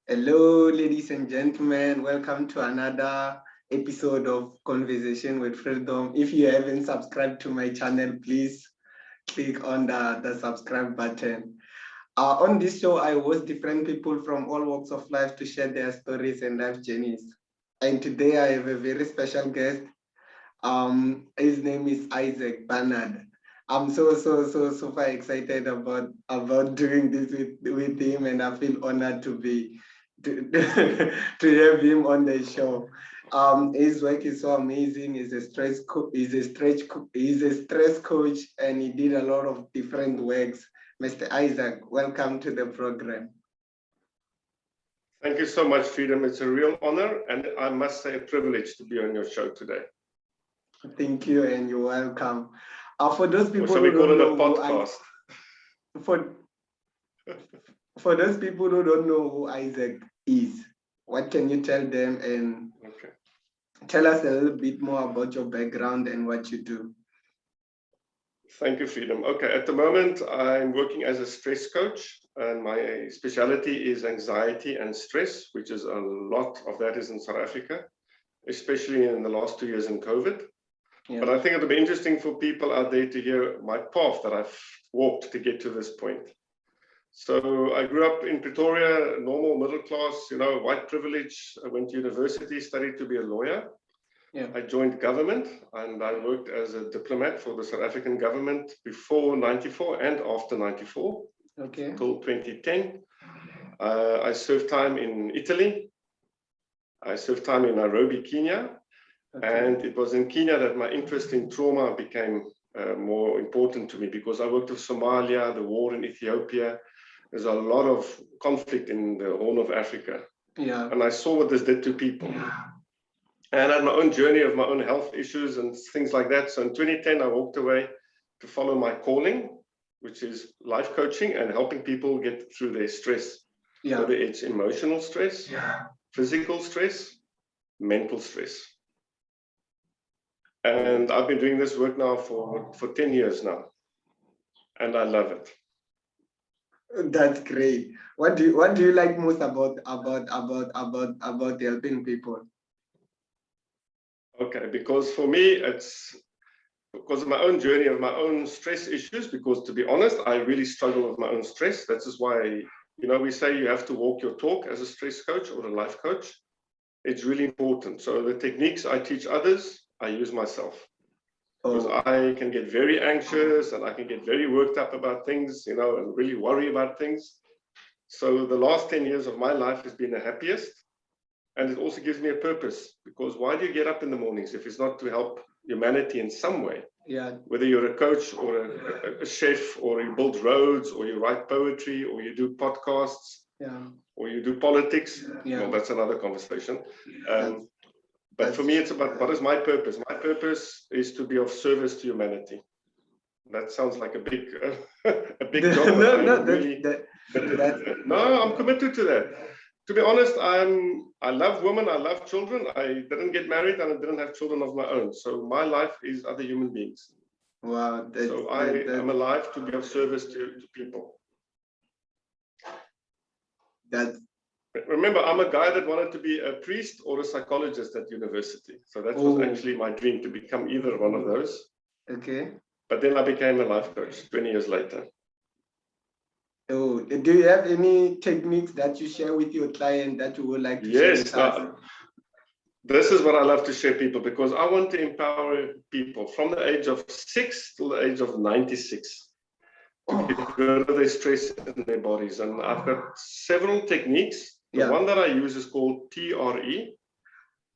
Hello, ladies and gentlemen. Welcome to another episode of Conversation with Freedom. If you haven't subscribed to my channel, please click on the subscribe button. On this show, I host different people from all walks of life to share their stories and life journeys. And today I have a very special guest. His name is Izak Barnard. I'm so super excited about doing this with him, and I feel honored to, to have him on the show. His work is so amazing. He's a stress coach, and he did a lot of different works. Mr. Izak, welcome to the program. Thank you so much, Freedom. It's a real honor, and I must say a privilege to be on your show today. Thank you, and you're welcome. For those people so we call it a podcast. For those people who don't know who Izak is, what can you tell them, and tell us a little bit more about your background and what you do? Thank you, Freedom. Okay, at the moment, I'm working as a stress coach, and my specialty is anxiety and stress, which is a lot of that is in South Africa, especially in the last 2 years in COVID. Yeah. But I think it'll be interesting for people out there to hear my path that I've walked to get to this point. So I grew up in Pretoria, normal middle class, white privilege. I went to university, studied to be a lawyer. Yeah. I joined government, and I worked as a diplomat for the South African government before 94 and after 94, until 2010. I served time in Italy. I served time in Nairobi, Kenya. And it was in Kenya that my interest in trauma became more important to me, because I worked with Somalia, the war in Ethiopia. There's a lot of conflict in the Horn of Africa. Yeah. And I saw what this did to people. And I had my own journey of my own health issues and things like that. So in 2010, I walked away to follow my calling, which is life coaching and helping people get through their stress. Yeah. Whether it's emotional stress, physical stress, mental stress. And I've been doing this work now for 10 years now, and I love it. That's great. What do you like most about helping people? Okay, because for me, it's because of my own journey of my own stress issues. Because to be honest, I really struggle with my own stress. That is why, we say you have to walk your talk as a stress coach or a life coach. It's really important. So the techniques I teach others, I use myself, because I can get very anxious and I can get very worked up about things, and really worry about things. So the last 10 years of my life has been the happiest, and it also gives me a purpose, because why do you get up in the mornings if it's not to help humanity in some way? Yeah. Whether you're a coach or a chef, or you build roads, or you write poetry, or you do podcasts, or you do politics. Yeah. Well, that's another conversation. But for me, it's about what is my purpose. My purpose is to be of service to humanity. That sounds like a big job. No, I'm committed to that. To be honest, I love women, I love children. I didn't get married and I didn't have children of my own. So my life is other human beings. Wow. So I am alive to be of service to people. Remember, I'm a guy that wanted to be a priest or a psychologist at university. So that was actually my dream, to become either one of those. Okay. But then I became a life coach 20 years later. Oh, do you have any techniques that you share with your client that you would like to share with us? This is what I love to share people, because I want to empower people from the age of 6 till the age of 96. To get rid of their stress in their bodies. And I've got several techniques. The one that I use is called TRE,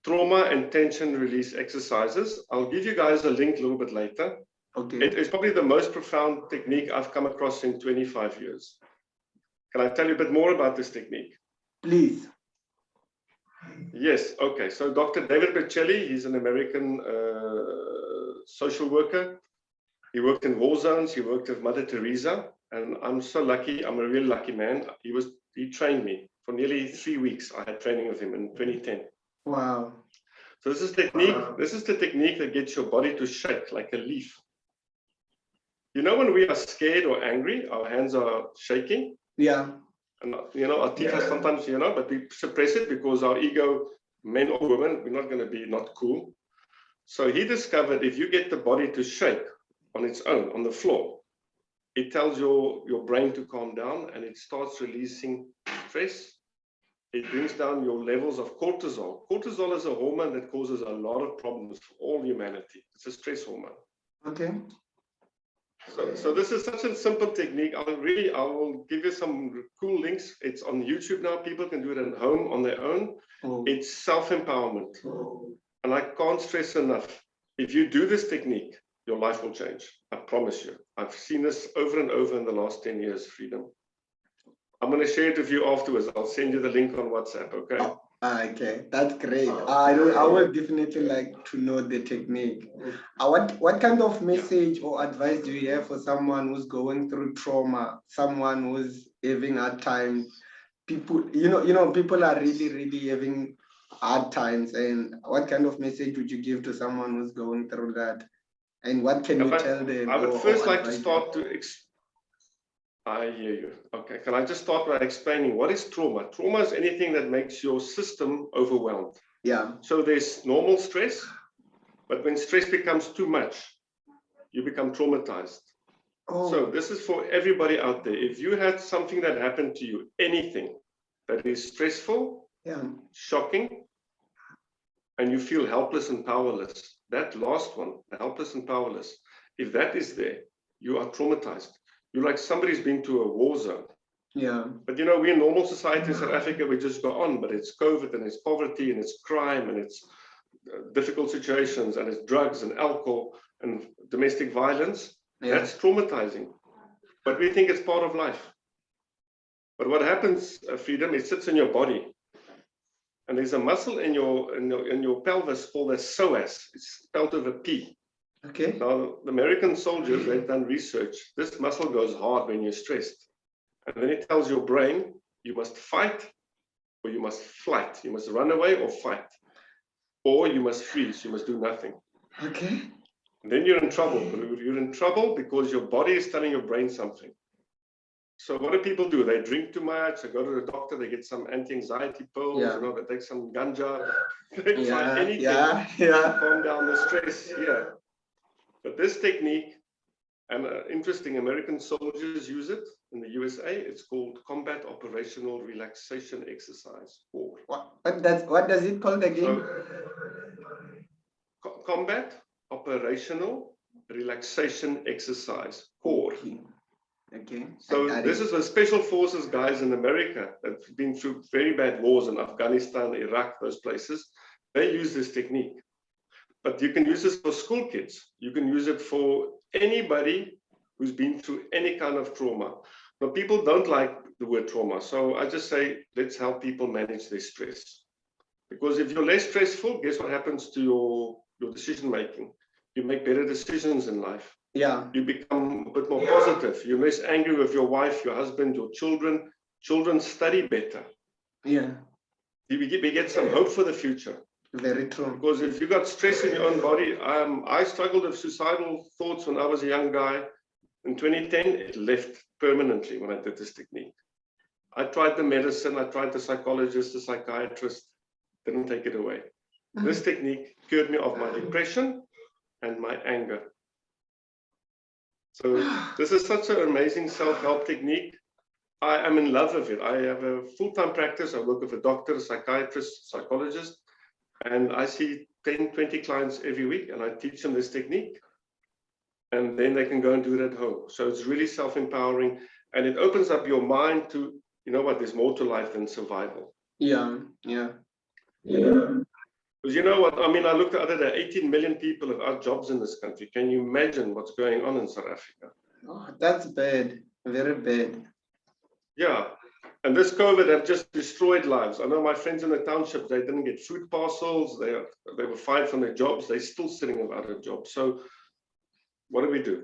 Trauma and Tension Release Exercises. I'll give you guys a link a little bit later. Okay. It is probably the most profound technique I've come across in 25 years. Can I tell you a bit more about this technique? Please. Yes, okay. So Dr. David Berceli, he's an American social worker. He worked in war zones, he worked with Mother Teresa, and I'm so lucky, I'm a really lucky man. He trained me for nearly 3 weeks. I had training with him in 2010. Wow. So this is the technique that gets your body to shake like a leaf. When we are scared or angry, our hands are shaking. Yeah. And, our teeth are sometimes, but we suppress it because our ego, men or women, we're not going to be not cool. So he discovered if you get the body to shake on its own, on the floor, it tells your brain to calm down and it starts releasing stress. It brings down your levels of cortisol. Cortisol is a hormone that causes a lot of problems for all humanity. It's a stress hormone. Okay. So this is such a simple technique. I will give you some cool links. It's on YouTube now. People can do it at home on their own. Oh. It's self-empowerment. And I can't stress enough. If you do this technique, your life will change. I promise you. I've seen this over and over in the last 10 years, Freedom. I'm going to share it with you afterwards. I'll send you the link on WhatsApp, okay? Oh, okay, that's great. I would definitely like to know the technique. What kind of message or advice do you have for someone who's going through trauma, someone who's having hard time? People, people are really having hard times. And what kind of message would you give to someone who's going through that? And what can you tell them? I would first like to start to I hear you. Okay, can I just start by explaining what is trauma? Trauma is anything that makes your system overwhelmed. Yeah. So there's normal stress, but when stress becomes too much, you become traumatized. Oh. So this is for everybody out there. If you had something that happened to you, anything that is stressful, shocking, and you feel helpless and powerless, that last one, helpless and powerless, if that is there, you are traumatized. You're like somebody's been to a war zone. Yeah. But we in normal society in South Africa, we just go on, but it's COVID and it's poverty and it's crime and it's difficult situations and it's drugs and alcohol and domestic violence. Yeah. That's traumatizing. But we think it's part of life. But what happens, Freedom, it sits in your body. And there's a muscle in your pelvis called a psoas. It's spelled with a P. Okay. Now, the American soldiers, they've done research. This muscle goes hard when you're stressed. And then it tells your brain, you must fight or you must flight. You must run away or fight. Or you must freeze. You must do nothing. Okay. And then you're in trouble. You're in trouble because your body is telling your brain something. So what do people do? They drink too much. They go to the doctor. They get some anti-anxiety pills. Yeah. They take some ganja. They try anything to calm down the stress. Yeah. But this technique, and interesting, American soldiers use it in the USA. It's called combat operational relaxation exercise. Or what does it called again? So, combat operational relaxation exercise. CORE. Okay. So this is the special forces guys in America that've been through very bad wars in Afghanistan, Iraq, those places. They use this technique. But you can use this for school kids. You can use it for anybody who's been through any kind of trauma. Now, people don't like the word trauma. So I just say, let's help people manage their stress. Because if you're less stressful, guess what happens to your decision making? You make better decisions in life. Yeah. You become a bit more positive. You're less angry with your wife, your husband, your children. Children study better. Yeah. We get some hope for the future. Very true. Because if you got stress in your own body, I struggled with suicidal thoughts when I was a young guy. In 2010, it left permanently when I did this technique. I tried the medicine, I tried the psychologist, the psychiatrist, didn't take it away. This technique cured me of my depression and my anger. So this is such an amazing self-help technique. I am in love with it. I have a full-time practice. I work with a doctor, a psychiatrist, psychologist. And I see 10, 20 clients every week, and I teach them this technique. And then they can go and do it at home. So it's really self-empowering, and it opens up your mind to, there's more to life than survival. Yeah. Because you know what, I looked the other day, 18 million people have odd jobs in this country. Can you imagine what's going on in South Africa? Oh, that's bad, very bad. Yeah. And this COVID have just destroyed lives. I know my friends in the township, they didn't get food parcels. They were fired from their jobs. They're still sitting without a job. So what do?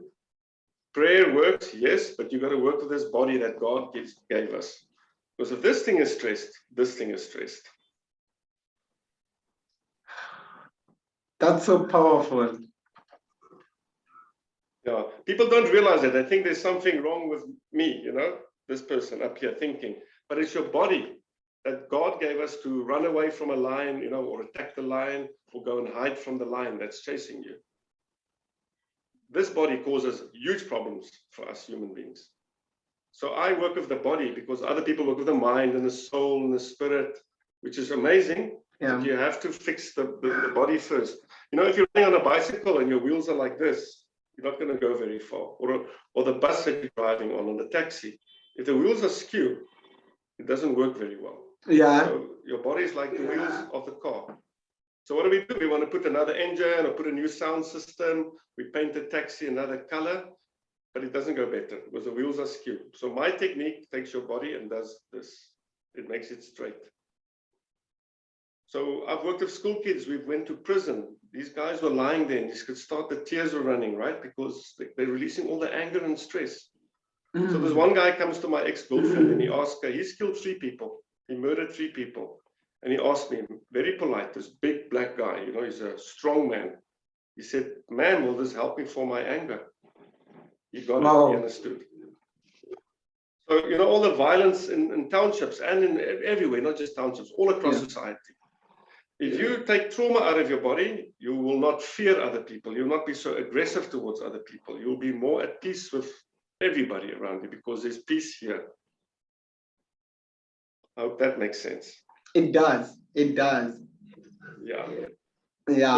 Prayer works, yes, but you got to work with this body that God gave us. Because if this thing is stressed, this thing is stressed. That's so powerful. Yeah, people don't realize it. They think there's something wrong with me, this person up here thinking. but it's your body that God gave us to run away from a lion, you know, or attack the lion, or go and hide from the lion that's chasing you. This body causes huge problems for us human beings. So I work with the body because other people work with the mind and the soul and the spirit, which is amazing. Yeah. But you have to fix the body first. You know, if you're running on a bicycle and your wheels are like this, you're not going to go very far. Or the bus that you're driving on the taxi. If the wheels are skewed, it doesn't work very well. Yeah. So your body is like the wheels of the car. So what do? We want to put another engine or put a new sound system. We paint the taxi another color, but it doesn't go better because the wheels are skewed. So my technique takes your body and does this. It makes it straight. So I've worked with school kids. We went to prison. These guys were lying there and you could start, the tears were running, right? Because they're releasing all the anger and stress. So this one guy comes to my ex-girlfriend and he asks her, he's killed 3 people. He murdered 3 people. And he asked me, very polite, this big black guy, you know, he's a strong man. He said, ma'am, will this help me for my anger? He got it, he understood. So, you know, all the violence in townships and in everywhere, not just townships, all across society. If you take trauma out of your body, you will not fear other people. You will not be so aggressive towards other people. You will be more at peace with everybody around you because there's peace here. I hope that makes sense. It does. It does. Yeah. Yeah.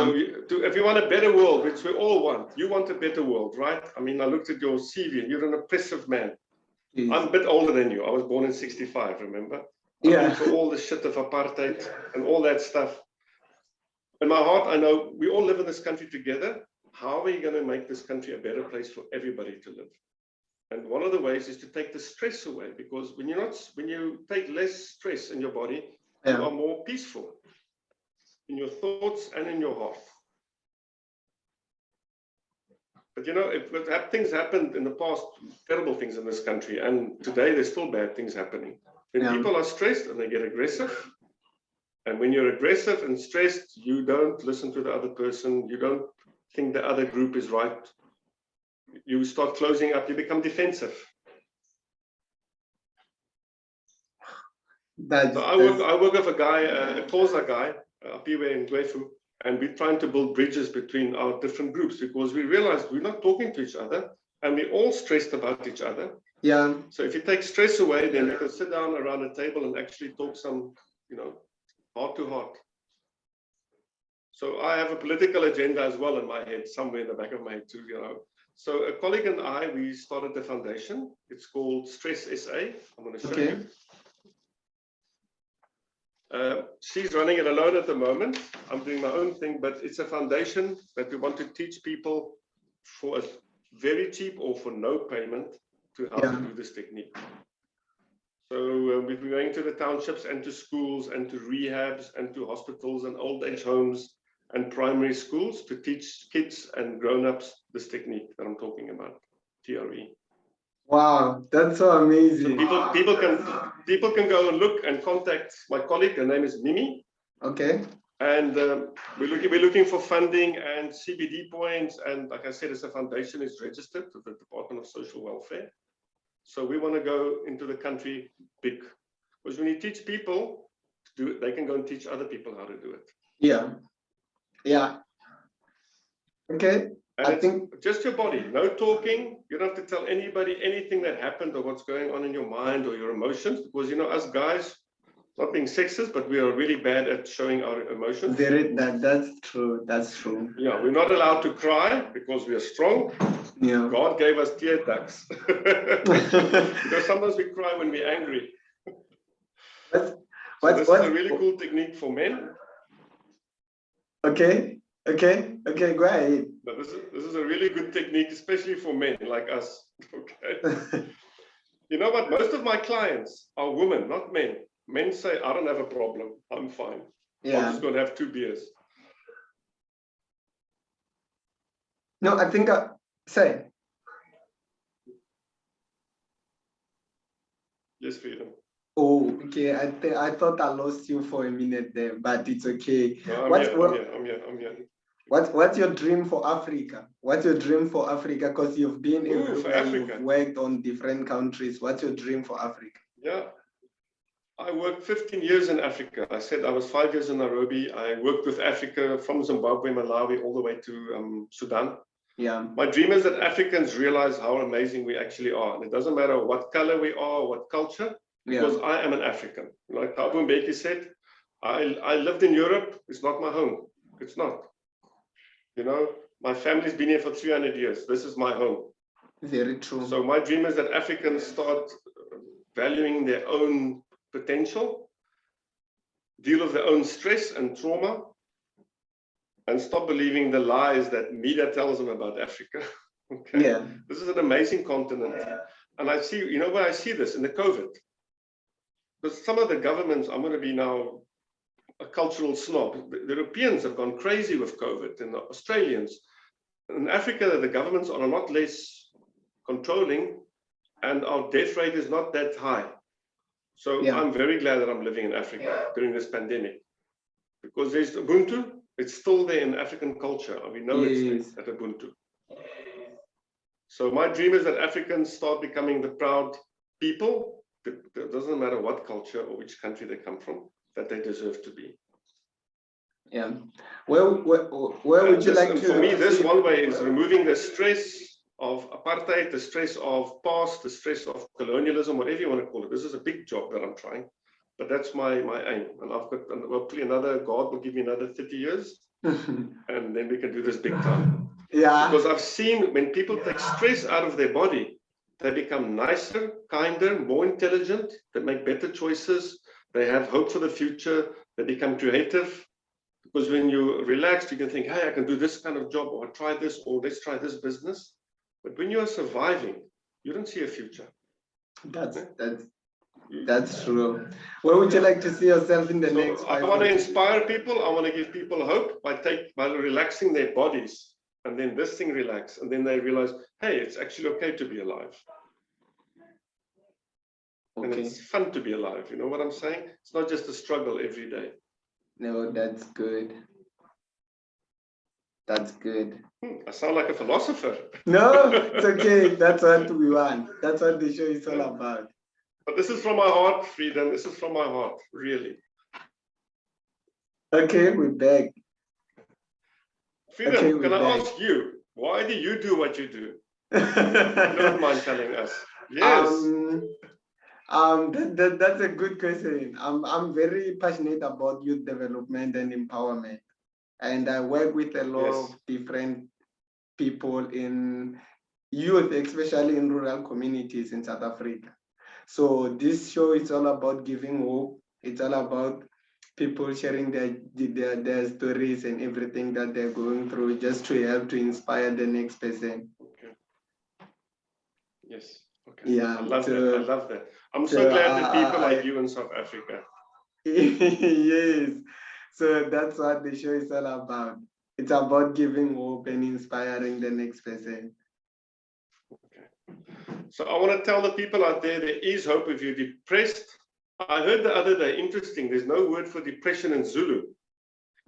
So if you want a better world, which we all want, you want a better world, right? I mean, I looked at your CV and you're an oppressive man. Yes. I'm a bit older than you. I was born in 65, remember? Yeah. For all the shit of apartheid and all that stuff. In my heart, I know we all live in this country together. How are we going to make this country a better place for everybody to live? And one of the ways is to take the stress away, because when you take less stress in your body, you are more peaceful in your thoughts and in your heart. But you know, things happened in the past, terrible things in this country, and today there's still bad things happening. When people are stressed and they get aggressive, and when you're aggressive and stressed, you don't listen to the other person, you don't think the other group is right. You start closing up, you become defensive. So I work with a guy, a Xhosa guy, up here in Gwefu, and we're trying to build bridges between our different groups because we realized we're not talking to each other and we're all stressed about each other. Yeah. So if you take stress away, then you can sit down around a table and actually talk some, you know, heart to heart. So I have a political agenda as well in my head, somewhere in the back of my head too, you know. So a colleague and I, we started the foundation. It's called Stress SA. I'm going to show you. She's running it alone at the moment. I'm doing my own thing, but it's a foundation that we want to teach people for a very cheap or for no payment to how to do this technique. So we've been going to the townships and to schools and to rehabs and to hospitals and old age homes and primary schools to teach kids and grown-ups this technique that I'm talking about, TRE. Wow, that's so amazing. So people can go and look and contact my colleague. Her name is Mimi. Okay. And we're looking for funding and CBD points. And like I said, it's a foundation. It's registered with the Department of Social Welfare. So we want to go into the country big. Because when you teach people to do it, they can go and teach other people how to do it. Yeah. Yeah. Okay. And I think just your body, no talking. You don't have to tell anybody anything that happened or what's going on in your mind or your emotions, because you know, us guys, not being sexist, but we are really bad at showing our emotions. That's true. That's true. Yeah, we're not allowed to cry because we are strong. Yeah. God gave us tear ducts. Because sometimes we cry when we're angry. So this is a really cool technique for men. Okay. Okay, go ahead. But this is a really good technique, especially for men like us. Okay. You know what? Most of my clients are women, not men. Men say, I don't have a problem. I'm fine. Yeah. I'm just going to have 2 beers. No, I think say. Yes, Freedom. Oh, okay. I thought I lost you for a minute there, but it's okay. No, I'm here. What's your dream for Africa? What's your dream for Africa? Because you've been everywhere, you've worked on different countries. What's your dream for Africa? Yeah. I worked 15 years in Africa. I said I was 5 years in Nairobi. I worked with Africa from Zimbabwe, Malawi, all the way to Sudan. Yeah. My dream is that Africans realize how amazing we actually are. And it doesn't matter what color we are, what culture, because I am an African. Like Thabo Mbeki said, I lived in Europe. It's not my home. It's not. You know, my family's been here for 300 years. This is my home. Very true. So my dream is that Africans start valuing their own potential, deal with their own stress and trauma, and stop believing the lies that media tells them about Africa. Okay. Yeah. This is an amazing continent. And I see, you know where I see this? In the COVID. Because some of the governments, I'm going to be now a cultural snob. The Europeans have gone crazy with COVID, and the Australians. In Africa, the governments are a lot less controlling, and our death rate is not that high. So I'm very glad that I'm living in Africa during this pandemic, because there's Ubuntu. It's still there in African culture, and we know it's there at Ubuntu. So my dream is that Africans start becoming the proud people. It doesn't matter what culture or which country they come from, that they deserve to be. Yeah. Where would you like to? For me, this one way is removing the stress of apartheid, the stress of past, the stress of colonialism, whatever you want to call it. This is a big job that I'm trying, but that's my aim. And I've got hopefully God will give me another 30 years, and then we can do this big time. Yeah. Because I've seen when people take stress out of their body, they become nicer, kinder, more intelligent, they make better choices, they have hope for the future, they become creative. Because when you're relaxed, you can think, hey, I can do this kind of job, or try this, or let's try this business. But when you are surviving, you don't see a future. That's true. Where would you like to see yourself in the next 5 years? I want to inspire people. I want to give people hope by relaxing their bodies. And then this thing relax, and then they realize, hey, it's actually okay to be alive. Okay. And it's fun to be alive. You know what I'm saying? It's not just a struggle every day. No, that's good. That's good. I sound like a philosopher. No, it's okay. That's what we want. That's what the show is all about. But this is from my heart, Freedom. This is from my heart, really. Okay, we're back. Freedom, can I ask you, why do you do what you do? You don't mind telling us. Yes. That's a good question. I'm very passionate about youth development and empowerment. And I work with a lot of different people in youth, especially in rural communities in South Africa. So this show is all about giving hope. It's all about people sharing their stories and everything that they're going through, just to help to inspire the next person. Okay. Yes. Okay. Yeah. I love that. I love that. I'm so glad that people like you in South Africa. Yes. So that's what the show is all about. It's about giving hope and inspiring the next person. Okay. So I want to tell the people out there is hope if you're depressed. I heard the other day, interesting, there's no word for depression in Zulu.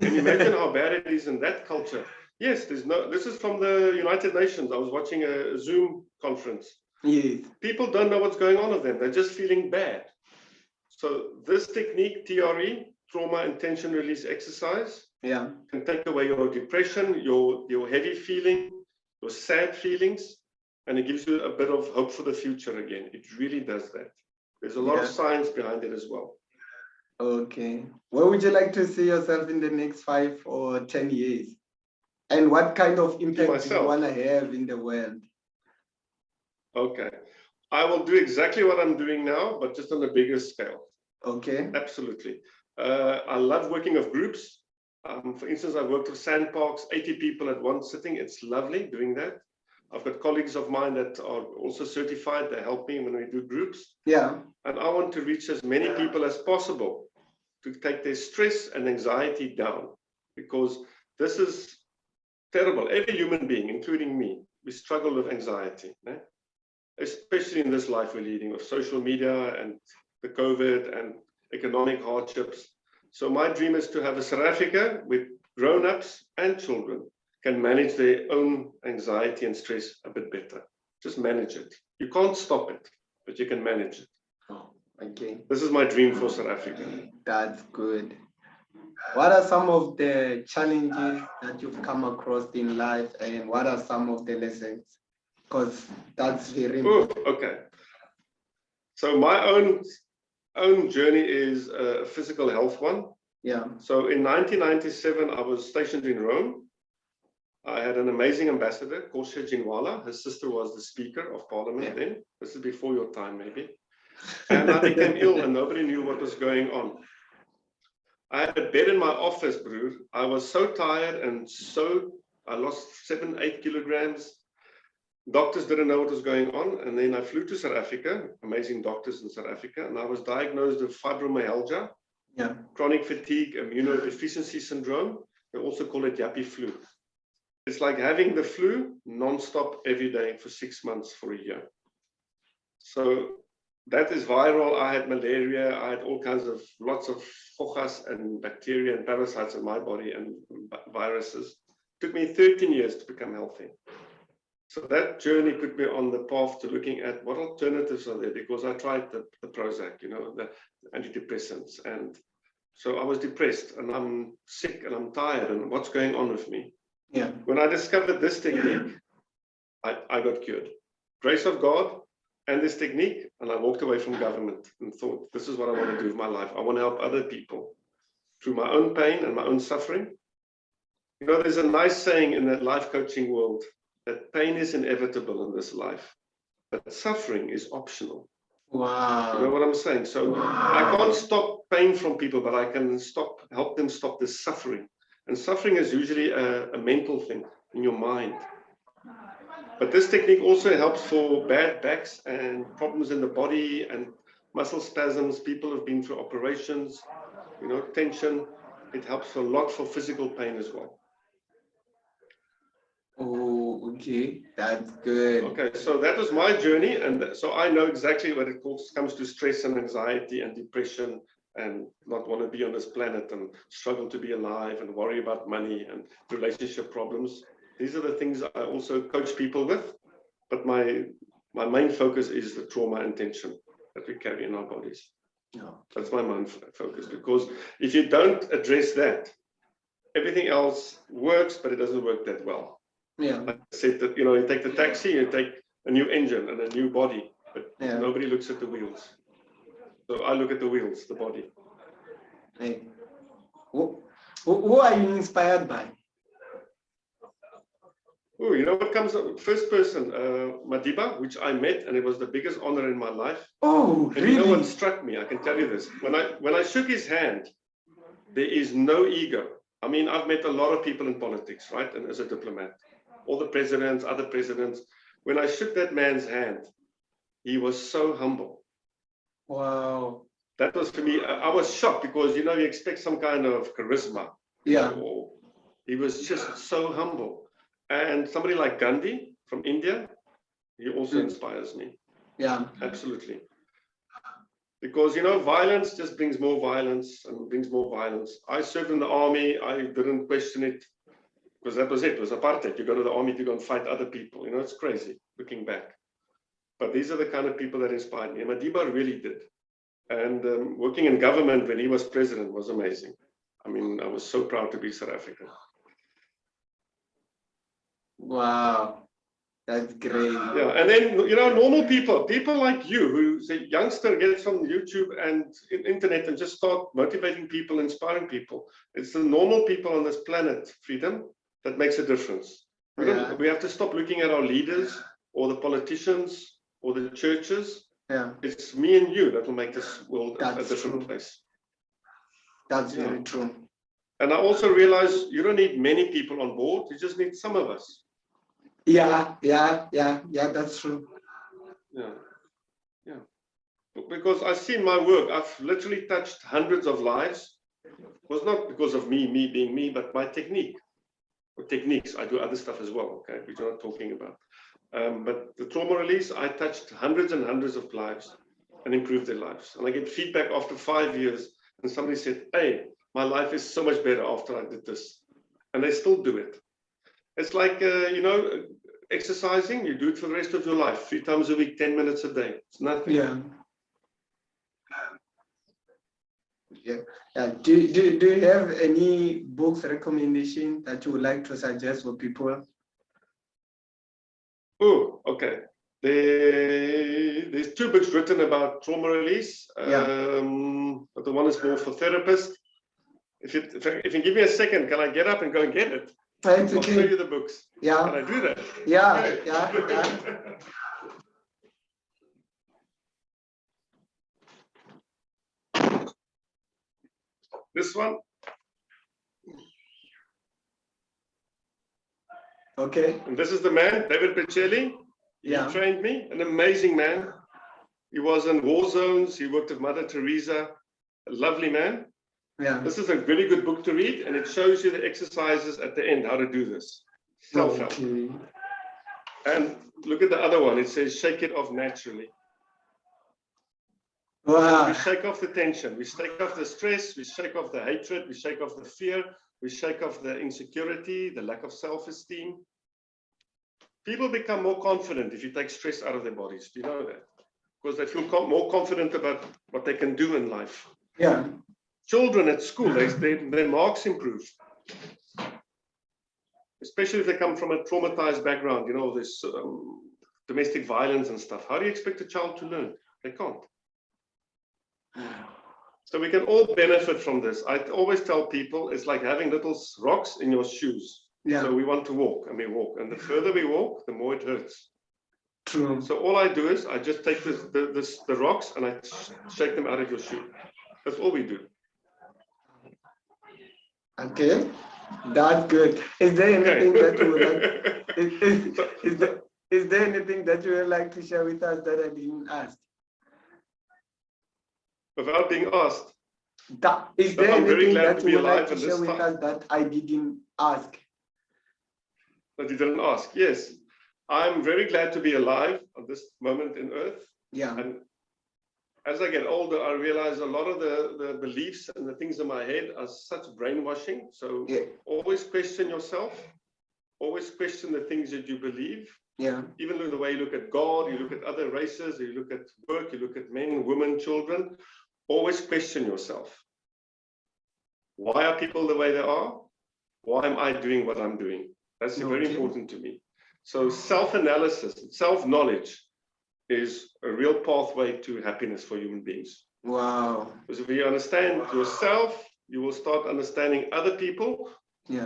Can you imagine how bad it is in that culture? Yes, this is from the United Nations. I was watching a Zoom conference. Yes. People don't know what's going on with them. They're just feeling bad. So this technique, TRE, trauma and tension release exercise, can take away your depression, your heavy feeling, your sad feelings, and it gives you a bit of hope for the future again. It really does that. There's a lot of science behind it as well. Okay. Where would you like to see yourself in the next 5 or 10 years? And what kind of impact do you want to have in the world? Okay. I will do exactly what I'm doing now, but just on a bigger scale. Okay. Absolutely. I love working with groups. For instance, I've worked with sandparks, 80 people at one sitting. It's lovely doing that. I've got colleagues of mine that are also certified. They help me when we do groups. Yeah. And I want to reach as many people as possible to take their stress and anxiety down, because this is terrible. Every human being, including me, we struggle with anxiety, especially in this life we're leading with social media and the COVID and economic hardships. So my dream is to have a South Africa with grown-ups and children can manage their own anxiety and stress a bit better. Just manage it. You can't stop it, but you can manage it. Okay, This is my dream for South Africa. that's good. What are some of the challenges that you've come across in life, and what are some of the lessons? Because that's very important. Okay. So my own journey is a physical health one. Yeah. So in 1997, I was stationed in Rome. I had an amazing ambassador, Korsha Jinwala. His sister was the Speaker of Parliament then. This is before your time, maybe. And I became ill and nobody knew what was going on. I had a bed in my office, Broer. I was so tired and I lost 7-8 kilograms. Doctors didn't know what was going on. And then I flew to South Africa, amazing doctors in South Africa. And I was diagnosed with fibromyalgia, chronic fatigue, immunodeficiency syndrome. They also call it yappy flu. It's like having the flu non-stop every day for 6 months for a year. So that is viral. I had malaria. I had all kinds of lots of fungus and bacteria and parasites in my body and viruses. It took me 13 years to become healthy. So that journey put me on the path to looking at what alternatives are there, because I tried the Prozac, the antidepressants. And so I was depressed and I'm sick and I'm tired and what's going on with me? Yeah. When I discovered this technique, I got cured. Grace of God and this technique, and I walked away from government and thought, this is what I want to do with my life. I want to help other people through my own pain and my own suffering. There's a nice saying in the life coaching world that pain is inevitable in this life, but suffering is optional. Wow. You know what I'm saying? So I can't stop pain from people, but I can help them stop the suffering. And suffering is usually a mental thing in your mind. But this technique also helps for bad backs and problems in the body and muscle spasms. People have been through operations, tension. It helps a lot for physical pain as well. Oh, okay, that's good. Okay, so that was my journey, and so I know exactly what it comes to stress and anxiety and depression and not want to be on this planet and struggle to be alive and worry about money and relationship problems. These are the things I also coach people with, but my main focus is the trauma and tension that we carry in our bodies. That's my main focus, because if you don't address that, everything else works, but it doesn't work that well. Yeah. Like I said, that you take the taxi, you take a new engine and a new body, but nobody looks at the wheels. So I look at the wheels, the body. Hey. Who are you inspired by? Oh, you know what comes up? First person, Madiba, which I met, and it was the biggest honor in my life. Oh, and really? You know what struck me? I can tell you this. When I shook his hand, there is no ego. I mean, I've met a lot of people in politics, right? And as a diplomat, all the presidents, other presidents. When I shook that man's hand, he was so humble. Wow. That was for me, I was shocked because, you expect some kind of charisma. Yeah. He was just so humble. And somebody like Gandhi from India, he also inspires me. Yeah. Absolutely. Because, violence just brings more violence and brings more violence. I served in the army. I didn't question it because that was it. It was apartheid. You go to the army to go and fight other people. It's crazy looking back. But these are the kind of people that inspired me. And Madiba really did. And working in government when he was president was amazing. I mean, I was so proud to be South African. Wow, that's great. Yeah, and then, normal people like you, who's a youngster, gets on YouTube and internet and just start motivating people, inspiring people. It's the normal people on this planet, Freedom, that makes a difference. We have to stop looking at our leaders or the politicians or the churches. Yeah. It's me and you that will make this world a different place. That's very true. And I also realize you don't need many people on board. You just need some of us. Yeah, that's true. Yeah. Because I see in my work, I've literally touched hundreds of lives. It was not because of me being me, but my technique. Or techniques, I do other stuff as well, okay, which we're not talking about. But the trauma release, I touched hundreds and hundreds of lives and improved their lives. And I get feedback after 5 years, and somebody said, hey, my life is so much better after I did this. And they still do it. It's like, exercising, you do it for the rest of your life, 3 times a week, 10 minutes a day. It's nothing. Yeah. Yeah. Do you have any books recommendation that you would like to suggest for people? Oh, okay. There's 2 books written about trauma release. But the one is more for therapists. If you give me a second, can I get up and go and get it? It's I'll okay. show you the books. Yeah. Can I do that? Yeah, Okay. yeah. This one. Okay. And this is the man, David Pacelli. He trained me, an amazing man. He was in war zones. He worked with Mother Teresa, a lovely man. Yeah. This is a very good book to read, and it shows you the exercises at the end, how to do this. Self-help. Okay. And look at the other one. It says, shake it off naturally. Wow. We shake off the tension. We shake off the stress. We shake off the hatred. We shake off the fear. We shake off the insecurity, the lack of self-esteem. People become more confident if you take stress out of their bodies. Do you know that? Because they feel more confident about what they can do in life. Yeah. Children at school, their marks improve. Especially if they come from a traumatized background, you know, this domestic violence and stuff. How do you expect a child to learn? They can't. So we can all benefit from this. I always tell people it's like having little rocks in your shoes. Yeah. So we want to walk, and we walk. And the further we walk, the more it hurts. True. So all I do is I just take the rocks and I shake them out of your shoe. That's all we do. Okay, that's good. Is there anything that you would like? Is there anything that you would like to share with us that I didn't ask? Without being asked. Is there anything that you would like to share with time. us that I didn't ask? That you didn't ask? Yes. I'm very glad to be alive at this moment in Earth. Yeah. And as I get older, I realize a lot of the beliefs and the things in my head are such brainwashing. So always question yourself. Always question the things that you believe. Yeah. Even the way you look at God, you look at other races, you look at work, you look at men, women, children. Always question yourself. Why are people the way they are? Why am I doing what I'm doing? That's very important to me. So self-analysis, self-knowledge is a real pathway to happiness for human beings. Wow. Because if you understand yourself, you will start understanding other people,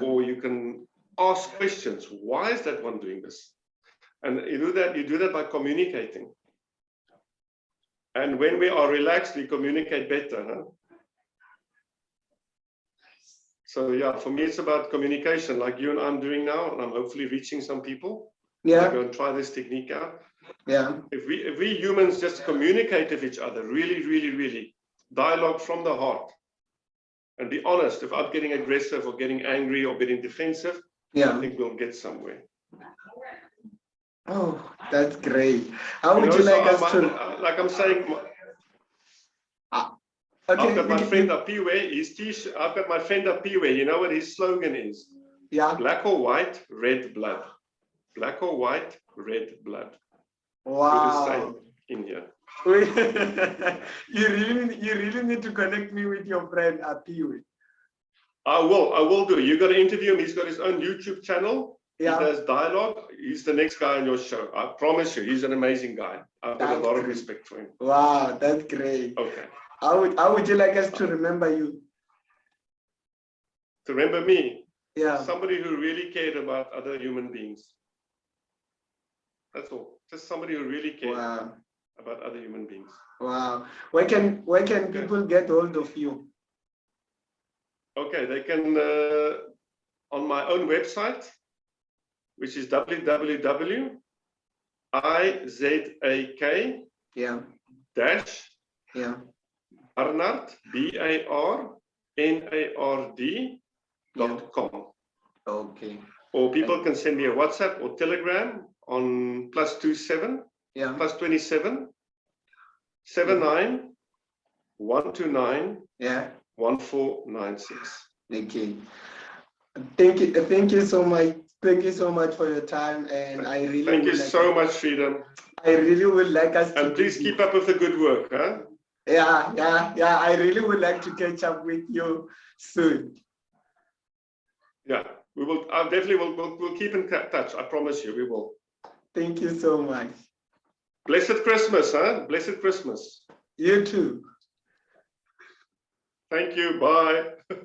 or you can ask questions. Why is that one doing this? And you do that by communicating. And when we are relaxed, we communicate better. Huh? So yeah, for me, it's about communication, like you and I'm doing now, and I'm hopefully reaching some people. Yeah. Go and try this technique out. Yeah. If we humans just communicate with each other, really dialogue from the heart, and be honest without getting aggressive or getting angry or getting defensive, I think we'll get somewhere. Oh, that's great. How would you like us to? Like I'm saying. Okay. I've got my friend Apiwe. I've got my friend Apiwe. You know what his slogan is? Yeah. Black or white, red blood. Black or white, red blood. Wow. In here. you really need to connect me with your friend Apiwe. I will do. You got to interview him. He's got his own YouTube channel. Yeah. He does dialogue. He's the next guy on your show. I promise you, he's an amazing guy. I've got a lot of respect for him. Wow, that's great. Okay. How would you like us to remember you? To remember me? Yeah. Somebody who really cared about other human beings. That's all. Just somebody who really cared about other human beings. Wow. Where can people get hold of you? Okay, they can on my own website, which is www.izak Barnard BARNARD.com. Okay. Or people can send me a WhatsApp or Telegram on +27 +27 79 129 1496. Okay. Thank you so much. Thank you so much for your time, and I really thank you so much, Freedom. I really would like us and please keep up with the good work, huh? Yeah. I really would like to catch up with you soon. Yeah, we will. Definitely we'll keep in touch. I promise you, we will. Thank you so much. Blessed Christmas, huh? Blessed Christmas. You too. Thank you. Bye.